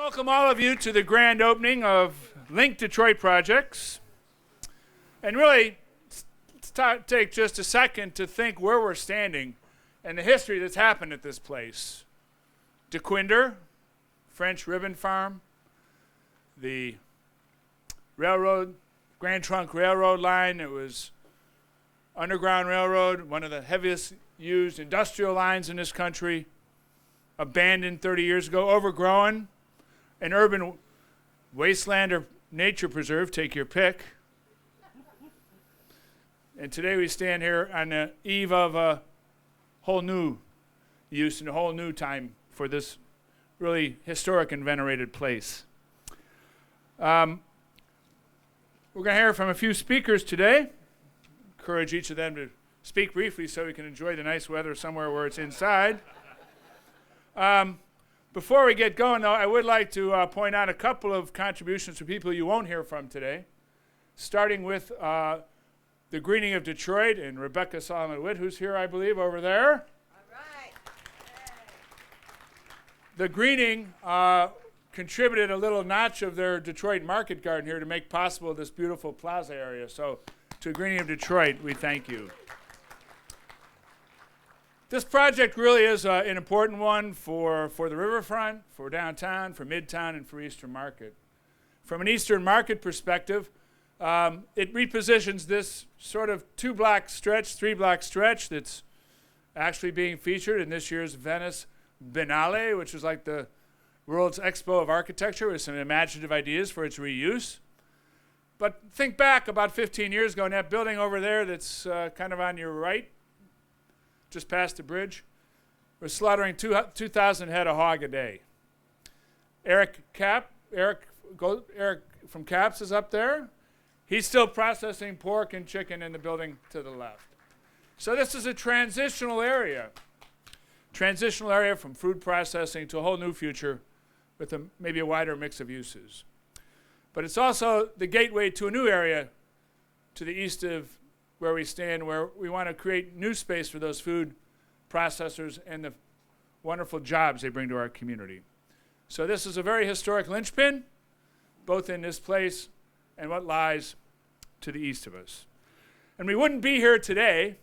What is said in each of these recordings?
Welcome all of you to the grand opening of Link Detroit Projects. And really, take just a second to think where we're standing and the history that's happened at this place. Dequindre, French Ribbon Farm, the railroad, Grand Trunk Railroad line. It was Underground Railroad, one of the heaviest used industrial lines in this country, abandoned 30 years ago, overgrown, an urban wasteland or nature preserve, take your pick. And today we stand here on the eve of a whole new use and a whole new time for this really historic and venerated place. We're going to hear from a few speakers today. Encourage each of them to speak briefly so we can enjoy the nice weather somewhere where it's inside. Before we get going, though, I would like to point out a couple of contributions to people you won't hear from today, starting with the Greening of Detroit and Rebecca Solomon-Witt, who's here, I believe, over there. All right. The Greening contributed a little notch of their Detroit market garden here to make possible this beautiful plaza area. So to Greening of Detroit, we thank you. This project really is an important one for the riverfront, for downtown, for Midtown, and for Eastern Market. From an Eastern Market perspective, it repositions this sort of 2-block stretch, 3-block stretch that's actually being featured in this year's Venice Biennale, which is like the World's Expo of Architecture with some imaginative ideas for its reuse. But think back about 15 years ago, and that building over there that's kind of on your right, just past the bridge, was slaughtering 2,000 head of hog a day. Eric from Caps is up there. He's still processing pork and chicken in the building to the left. So this is a transitional area from food processing to a whole new future with maybe a wider mix of uses. But it's also the gateway to a new area to the east of where we stand, where we want to create new space for those food processors and the wonderful jobs they bring to our community. So this is a very historic linchpin, both in this place and what lies to the east of us. And we wouldn't be here today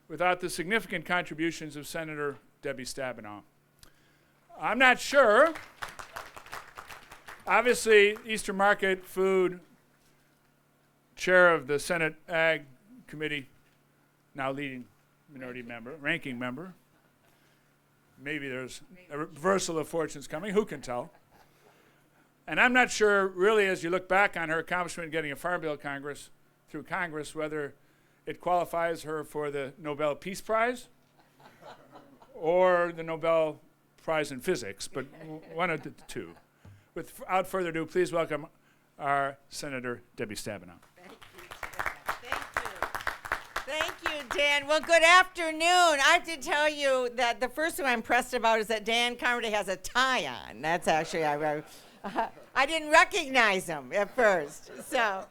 without the significant contributions of Senator Debbie Stabenow. I'm not sure. Obviously, Eastern Market Food, chair of the Senate Ag Committee, now leading minority member, ranking member. Maybe there's a reversal of fortunes coming, who can tell? And I'm not sure, really, as you look back on her accomplishment in getting a Farm Bill through Congress, whether it qualifies her for the Nobel Peace Prize or the Nobel Prize in Physics, but one of the two. Without further ado, please welcome our Senator Debbie Stabenow. Thank you, Dan. Well, good afternoon. I have to tell you that the first thing I'm impressed about is that Dan Carmody has a tie on. That's actually, I didn't recognize him at first. So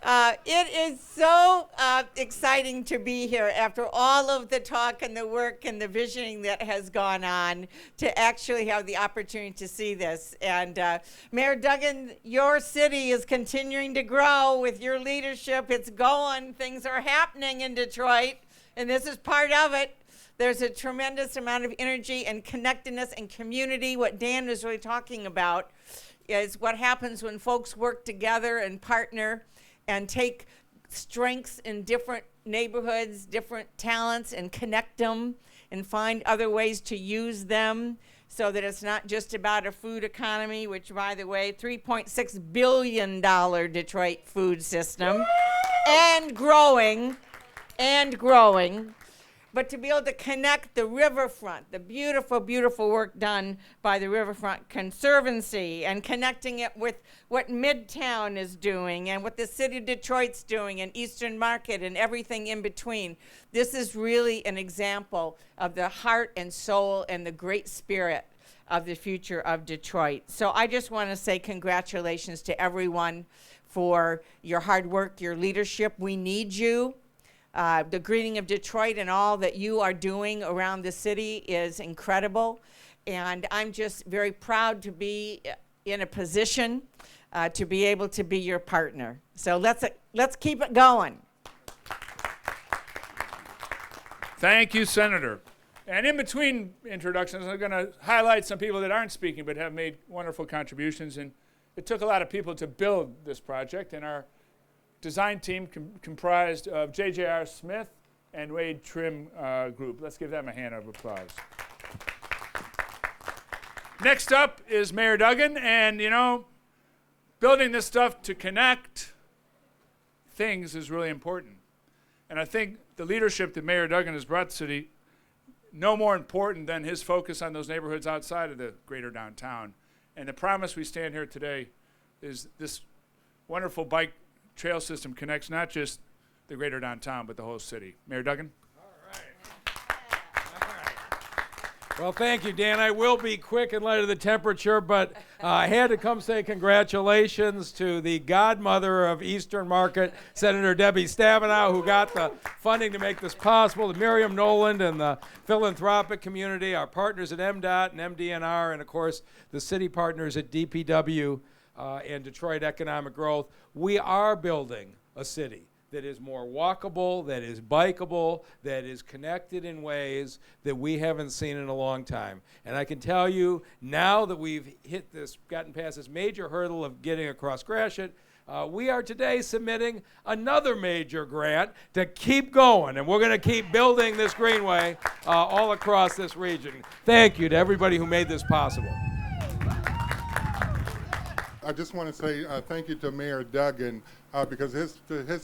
it is so exciting to be here after all of the talk and the work and the visioning that has gone on to actually have the opportunity to see this. And Mayor Duggan, your city is continuing to grow with your leadership. It's going. Things are happening in Detroit, and this is part of it. There's a tremendous amount of energy and connectedness and community. What Dan was really talking about is what happens when folks work together and partner and take strengths in different neighborhoods, different talents, and connect them and find other ways to use them so that it's not just about a food economy, which, by the way, $3.6 billion Detroit food system, and growing. But to be able to connect the riverfront, the beautiful, beautiful work done by the Riverfront Conservancy, and connecting it with what Midtown is doing and what the city of Detroit's doing and Eastern Market and everything in between. This is really an example of the heart and soul and the great spirit of the future of Detroit. So I just want to say congratulations to everyone for your hard work, your leadership. We need you. The Greening of Detroit and all that you are doing around the city is incredible. And I'm just very proud to be in a position to be able to be your partner. So let's keep it going. Thank you, Senator. And in between introductions, I'm going to highlight some people that aren't speaking but have made wonderful contributions. And it took a lot of people to build this project. And our design team comprised of J.J.R. Smith and Wade Trim Group. Let's give them a hand of applause. Next up is Mayor Duggan. And, you know, building this stuff to connect things is really important. And I think the leadership that Mayor Duggan has brought to the city, no more important than his focus on those neighborhoods outside of the greater downtown. And the promise we stand here today is this wonderful bike trail system connects not just the greater downtown, but the whole city. Mayor Duggan? Well, thank you, Dan. I will be quick in light of the temperature, but I had to come say congratulations to the godmother of Eastern Market, Senator Debbie Stabenow, who got the funding to make this possible, to Miriam Noland and the philanthropic community, our partners at MDOT and MDNR, and, of course, the city partners at DPW and Detroit Economic Growth. We are building a city that is more walkable, that is bikeable, that is connected in ways that we haven't seen in a long time. And I can tell you, now that we've gotten past this major hurdle of getting across Gratiot, we are today submitting another major grant to keep going, and we're going to keep building this greenway all across this region. Thank you to everybody who made this possible. I just want to say thank you to Mayor Duggan because his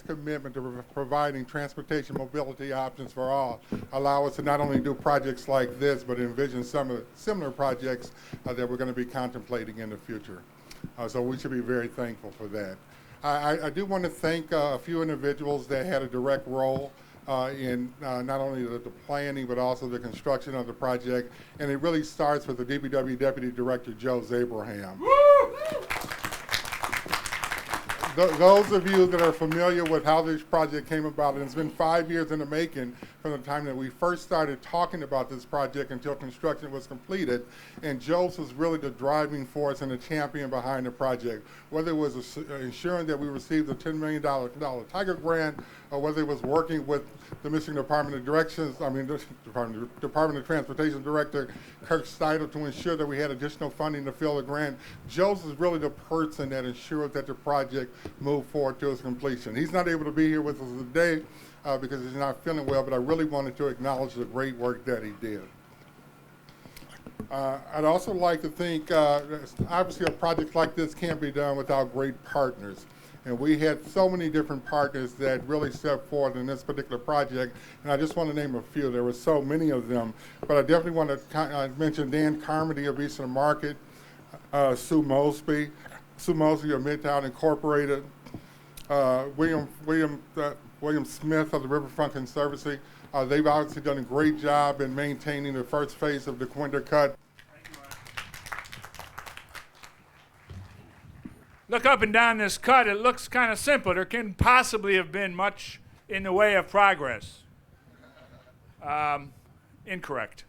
commitment to providing transportation mobility options for all allow us to not only do projects like this, but envision some of the similar projects that we're going to be contemplating in the future. So we should be very thankful for that. I do want to thank a few individuals that had a direct role in not only the planning, but also the construction of the project. And it really starts with the DPW Deputy Director, Joe Zabraham. Those of you that are familiar with how this project came about, and it's been 5 years in the making from the time that we first started talking about this project until construction was completed, and Joe's was really the driving force and the champion behind the project. Whether it was ensuring that we received a $10 million Tiger grant, or whether it was working with the Michigan Department of Department of Transportation Director, Kirk Steidel, to ensure that we had additional funding to fill the grant. Joe's is really the person that ensured that the project moved forward to its completion. He's not able to be here with us today because he's not feeling well, but I really wanted to acknowledge the great work that he did. I'd also like to think, obviously a project like this can't be done without great partners. And we had so many different partners that really stepped forward in this particular project. And I just want to name a few. There were so many of them. But I definitely want to mention Dan Carmody of Eastern Market, Sue Mosby of Midtown Incorporated, William Smith of the Riverfront Conservancy. They've obviously done a great job in maintaining the first phase of the Dequindre Cut. Look up and down this cut. It looks kind of simple. There can possibly have been much in the way of progress. Incorrect.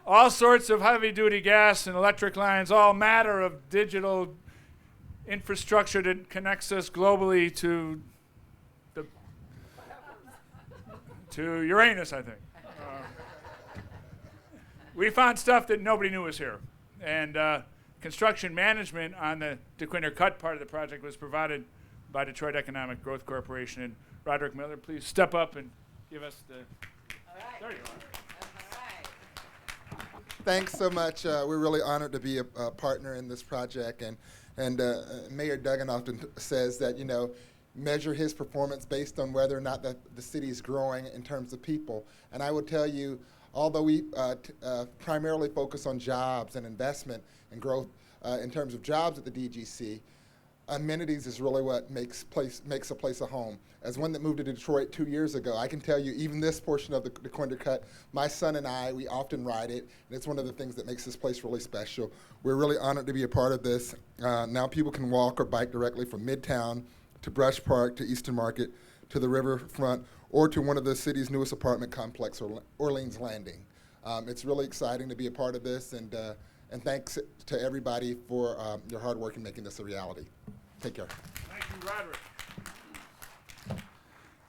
All sorts of heavy-duty gas and electric lines, all matter of digital infrastructure that connects us globally to Uranus, I think. We found stuff that nobody knew was here. And construction management on the Dequindre Cut part of the project was provided by Detroit Economic Growth Corporation. And Roderick Miller, please step up and give us the... All right. There you are. Thanks so much. We're really honored to be a partner in this project. And Mayor Duggan often says that, measure his performance based on whether or not the city is growing in terms of people. And I would tell you, although we primarily focus on jobs and investment and growth in terms of jobs at the DGC, amenities is really what makes a place a home. As one that moved to Detroit 2 years ago, I can tell you, even this portion of the Dequindre Cut, my son and I, we often ride it, and it's one of the things that makes this place really special. We're really honored to be a part of this. Now people can walk or bike directly from Midtown to Brush Park to Eastern Market to the riverfront or to one of the city's newest apartment complex, Orleans Landing. It's really exciting to be a part of this, and thanks to everybody for your hard work in making this a reality. Take care. Thank you, Roderick.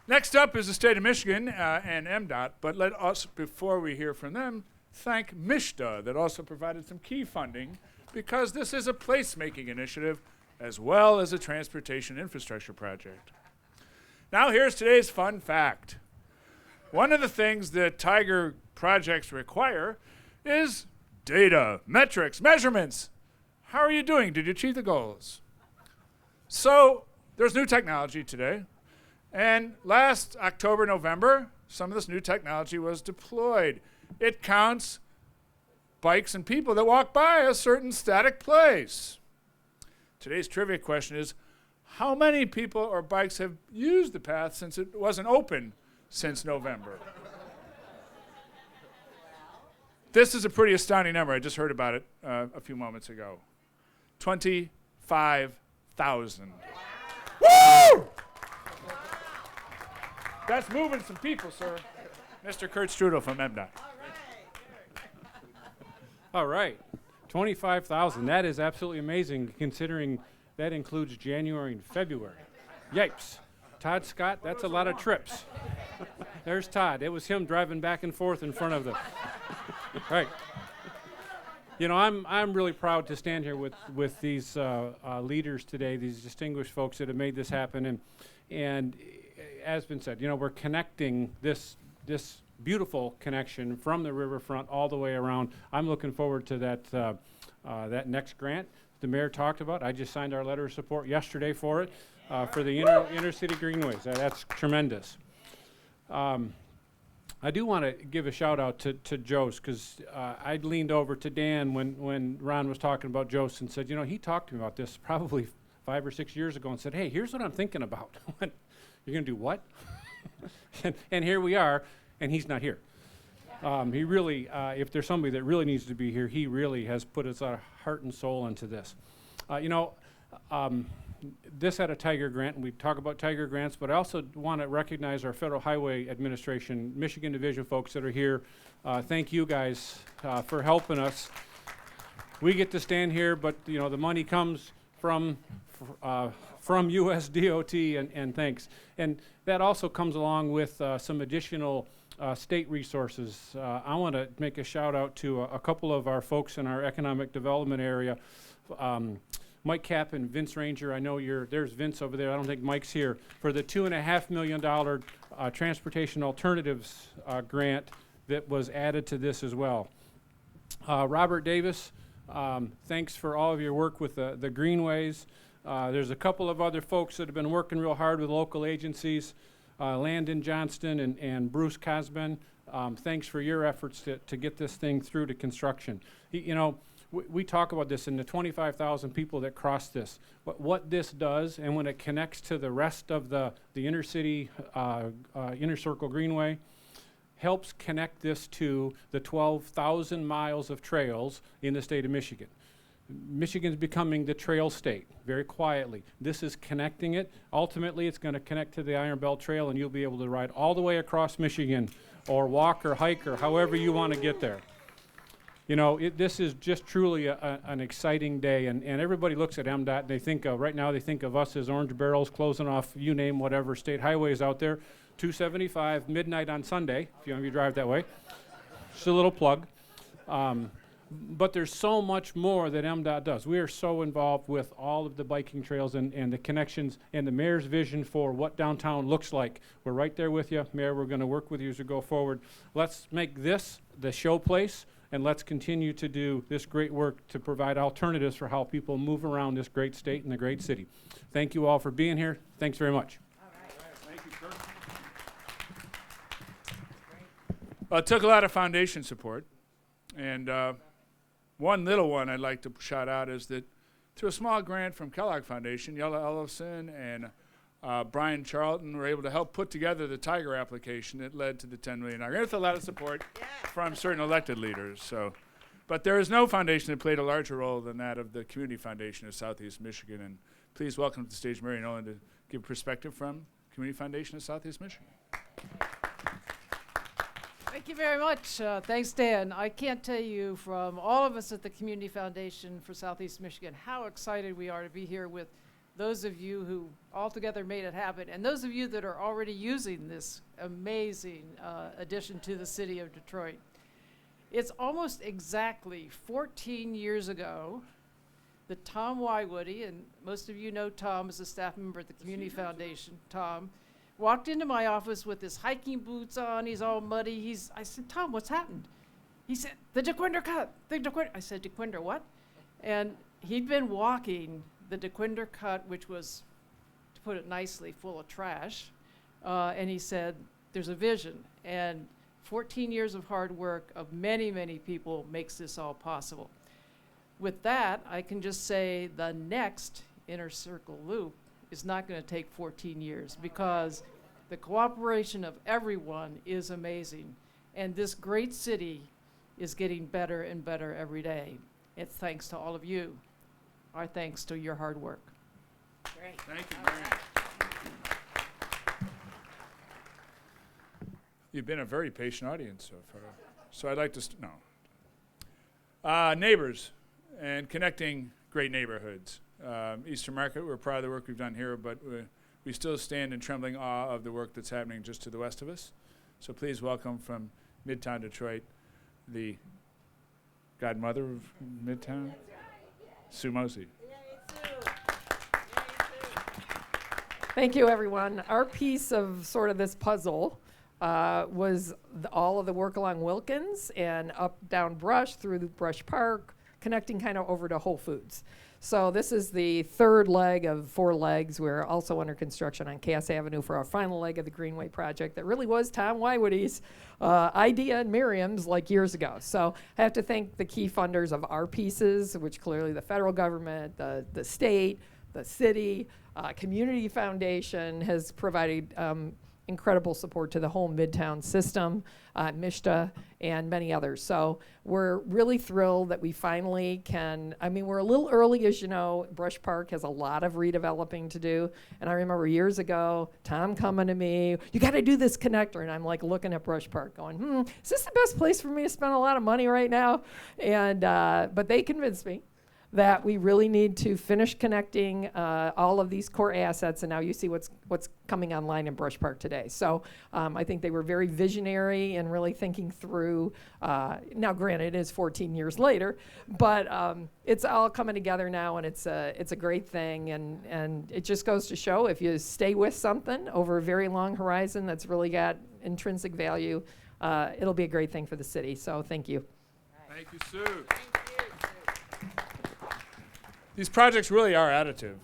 Next up is the state of Michigan and MDOT, but let us, before we hear from them, thank MISHDA that also provided some key funding, because this is a placemaking initiative as well as a transportation infrastructure project. Now here's today's fun fact. One of the things that Tiger projects require is data, metrics, measurements. How are you doing? Did you achieve the goals? So there's new technology today. And last October, November, some of this new technology was deployed. It counts bikes and people that walk by a certain static place. Today's trivia question is, how many people or bikes have used the path since it wasn't open since November? This is a pretty astounding number. I just heard about it a few moments ago. 25,000. Woo! That's moving some people, sir. Mr. Kurt Strudel from MDOT. All right, 25,000. That is absolutely amazing, considering that includes January and February. Yipes. Todd Scott, that's a lot of trips. There's Todd. It was him driving back and forth in front of the. Right. You know, I'm really proud to stand here with these leaders today, these distinguished folks that have made this happen, and as been said, you know, we're connecting this beautiful connection from the riverfront all the way around. I'm looking forward to that next grant the mayor talked about. I just signed our letter of support yesterday for it, for the inner city greenways. That's tremendous. I do want to give a shout out to Jost, because I leaned over to Dan when Ron was talking about Jost and said, you know, he talked to me about this probably 5 or 6 years ago and said, hey, here's what I'm thinking about. You're going to do what? and here we are, and he's not here. He really, if there's somebody that really needs to be here, he really has put his heart and soul into this. You know, this had a Tiger grant, and we talk about Tiger grants, but I also want to recognize our Federal Highway Administration, Michigan Division folks that are here. Thank you guys for helping us. We get to stand here, but you know, the money comes from USDOT, and thanks. And that also comes along with some additional state resources. I want to make a shout out to a couple of our folks in our economic development area. Mike Kapp and Vince Ranger, I know there's Vince over there, I don't think Mike's here, for the $2.5 million Transportation Alternatives grant that was added to this as well. Robert Davis, thanks for all of your work with the greenways. There's a couple of other folks that have been working real hard with local agencies, Landon Johnston and Bruce Cosben. Thanks for your efforts to get this thing through to construction. You know, we talk about this in the 25,000 people that cross this. What this does, and when it connects to the rest of the inner city, inner circle greenway, helps connect this to the 12,000 miles of trails in the state of Michigan. Michigan's becoming the trail state, very quietly. This is connecting it. Ultimately, it's going to connect to the Iron Belt Trail, and you'll be able to ride all the way across Michigan, or walk or hike or however you want to get there. You know, this is just truly an exciting day, and everybody looks at MDOT, and they think of, right now they think of us as orange barrels closing off, you name whatever state highways out there. 275, midnight on Sunday, if you drive that way. Just a little plug. But there's so much more that MDOT does. We are so involved with all of the biking trails and the connections and the mayor's vision for what downtown looks like. We're right there with you, Mayor. We're going to work with you as we go forward. Let's make this the show place, and let's continue to do this great work to provide alternatives for how people move around this great state and the great city. Thank you all for being here. Thanks very much. Thank you, Kurt. Well, it took a lot of foundation support, and one little one I'd like to shout out is that through a small grant from Kellogg Foundation, Yella Ellison and Brian Charlton were able to help put together the Tiger application that led to the $10 million grant with a lot of support from certain elected leaders. So, but there is no foundation that played a larger role than that of the Community Foundation of Southeast Michigan. And please welcome to the stage Mary Nolan to give perspective from Community Foundation of Southeast Michigan. Thank you very much. Thanks, Dan. I can't tell you from all of us at the Community Foundation for Southeast Michigan how excited we are to be here with those of you who altogether made it happen, and those of you that are already using this amazing addition to the city of Detroit. It's almost exactly 14 years ago that Tom Wywoody, and most of you know Tom as a staff member at the Community Foundation, Tom, walked into my office with his hiking boots on. He's all muddy. I said, Tom, what's happened? He said, the DeQuinder cut. I said, DeQuinder what? And he'd been walking the DeQuinder cut, which was, to put it nicely, full of trash. And he said, there's a vision. And 14 years of hard work of many, many people makes this all possible. With that, I can just say the next Inner Circle Loop is not going to take 14 years because the cooperation of everyone is amazing. And this great city is getting better and better every day. It's thanks to all of you. Our thanks to your hard work. Great. Thank you very much. You've been a very patient audience so far. So I'd like to, neighbors and connecting great neighborhoods. Eastern Market, we're proud of the work we've done here, but we still stand in trembling awe of the work that's happening just to the west of us. So please welcome from Midtown Detroit, the godmother of Midtown, Sue Mosey. Thank you, everyone. Our piece of sort of this puzzle was all of the work along Wilkins and up down Brush through the Brush Park, connecting kind of over to Whole Foods. So this is the third leg of 4 legs. We're also under construction on Cass Avenue for our final leg of the Greenway project that really was Tom Wywoody's idea and Miriam's like years ago. So I have to thank the key funders of our pieces, which clearly the federal government, the state, the city, Community Foundation has provided incredible support to the whole Midtown system, MISTA, and many others. So we're really thrilled that we finally can, we're a little early, as you know. Brush Park has a lot of redeveloping to do. And I remember years ago, Tom coming to me, you gotta do this connector. And I'm like looking at Brush Park going, is this the best place for me to spend a lot of money right now? And, but they convinced me that we really need to finish connecting all of these core assets, and now you see what's coming online in Brush Park today. So I think they were very visionary and really thinking through, now granted it is 14 years later, but it's all coming together now, and it's a great thing, and it just goes to show if you stay with something over a very long horizon that's really got intrinsic value, it'll be a great thing for the city. So thank you. Thank you, Sue. These projects really are additive.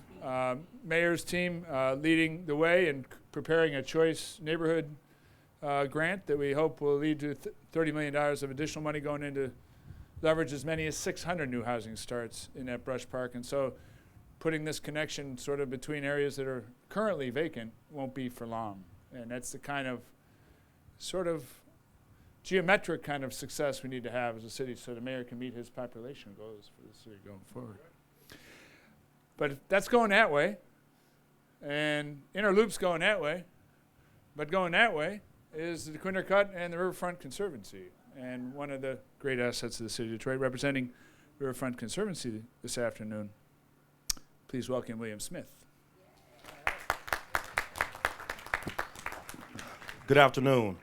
Mayor's team leading the way and preparing a choice neighborhood grant that we hope will lead to $30 million of additional money going into leverage as many as 600 new housing starts in that Brush Park. And so putting this connection sort of between areas that are currently vacant won't be for long. And that's the kind of sort of geometric kind of success we need to have as a city so the mayor can meet his population goals for the city going forward. But that's going that way, and Inner Loop's going that way, but going that way is the DeQuinder Cut and the Riverfront Conservancy. And one of the great assets of the city of Detroit, representing Riverfront Conservancy this afternoon, please welcome William Smith. Good afternoon.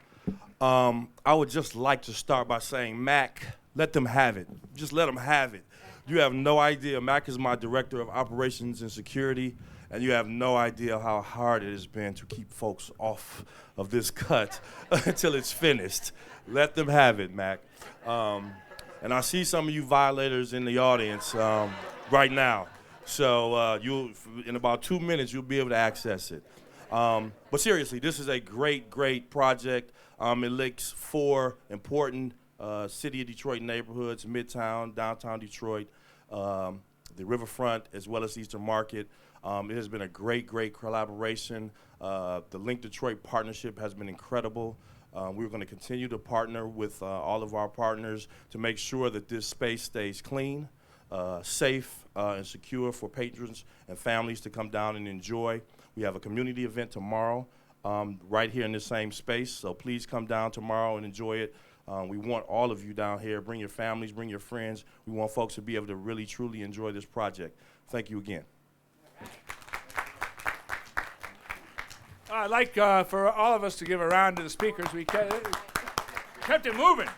I would just like to start by saying, Mac, let them have it. Just let them have it. You have no idea. Mac is my director of operations and security, and you have no idea how hard it has been to keep folks off of this cut until it's finished. Let them have it, Mac. And I see some of you violators in the audience right now. So in about 2 minutes, you'll be able to access it. But seriously, this is a great, great project. It links 4 important City of Detroit neighborhoods: Midtown, downtown Detroit, the Riverfront, as well as Eastern Market. It has been a great, great collaboration. The Link Detroit partnership has been incredible. We're going to continue to partner with all of our partners to make sure that this space stays clean, safe, and secure for patrons and families to come down and enjoy. We have a community event tomorrow right here in this same space. So please come down tomorrow and enjoy it. We want all of you down here. Bring your families, bring your friends. We want folks to be able to really, truly enjoy this project. Thank you again. I'd like for all of us to give a round to the speakers. We kept it moving.